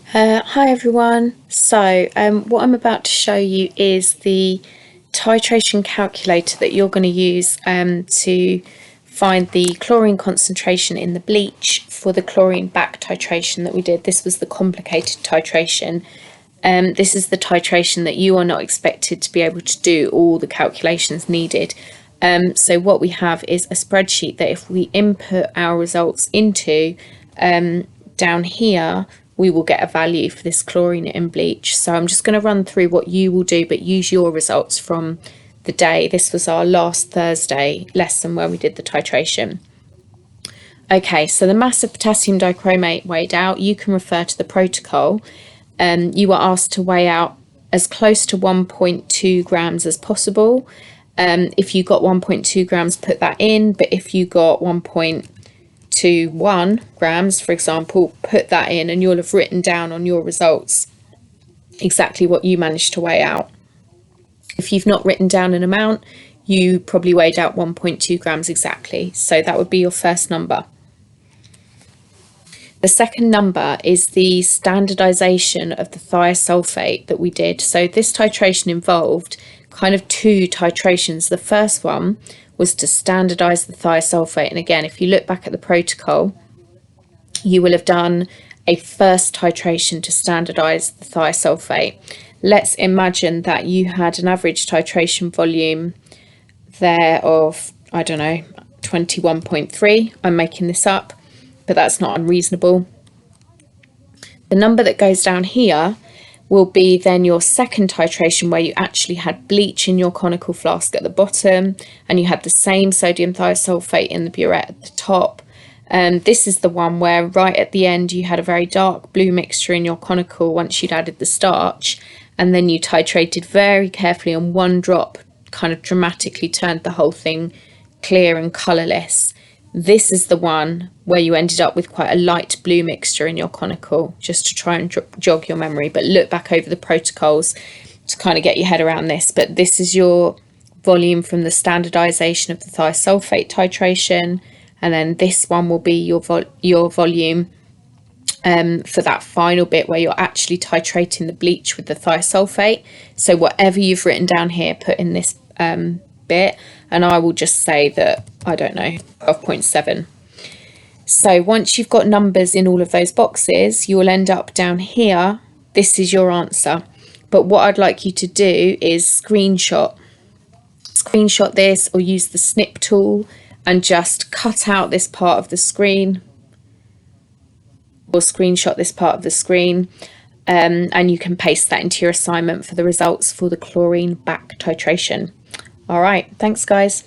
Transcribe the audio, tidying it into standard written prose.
Hi everyone. So what I'm about to show you is the titration calculator that you're going to use to find the chlorine concentration in the bleach for the chlorine back titration that we did. This was the complicated titration. This is the titration that you are not expected to be able to do all the calculations needed. So what we have is a spreadsheet that if we input our results into down here, we will get a value for this chlorine in bleach. So I'm just going to run through what you will do, but use your results from the day. This was our last Thursday lesson where we did the titration. Okay, so the mass of potassium dichromate weighed out, you can refer to the protocol. You were asked to weigh out as close to 1.2 grams as possible. If you got 1.2 grams, put that in, but if you got 1.21 grams, for example, put that in, and you'll have written down on your results exactly what you managed to weigh out. If you've not written down an amount, you probably weighed out 1.2 grams exactly, so that would be your first number. The second number is the standardization of the thiosulfate that we did. So this titration involved kind of two titrations. The first one was to standardize the thiosulfate. And again, if you look back at the protocol, you will have done a first titration to standardize the thiosulfate. Let's imagine that you had an average titration volume there of, I don't know, 21.3. I'm making this up, but that's not unreasonable. The number that goes down here will be then your second titration, where you actually had bleach in your conical flask at the bottom and you had the same sodium thiosulfate in the burette at the top. This is the one where right at the end you had a very dark blue mixture in your conical once you'd added the starch, and then you titrated very carefully, and one drop kind of dramatically turned the whole thing clear and colourless. This is the one where you ended up with quite a light blue mixture in your conical, just to try and jog your memory. But look back over the protocols to kind of get your head around this. But this is your volume from the standardization of the thiosulfate titration. And then this one will be your volume for that final bit where you're actually titrating the bleach with the thiosulfate. So whatever you've written down here, put in this bit, and I will just say that, I don't know, 12.7. So once you've got numbers in all of those boxes, you will end up down here. This is your answer. But what I'd like you to do is screenshot this, or use the snip tool and just cut out this part of the screen, or screenshot this part of the screen, and you can paste that into your assignment for the results for the chlorine back titration. All right, thanks guys.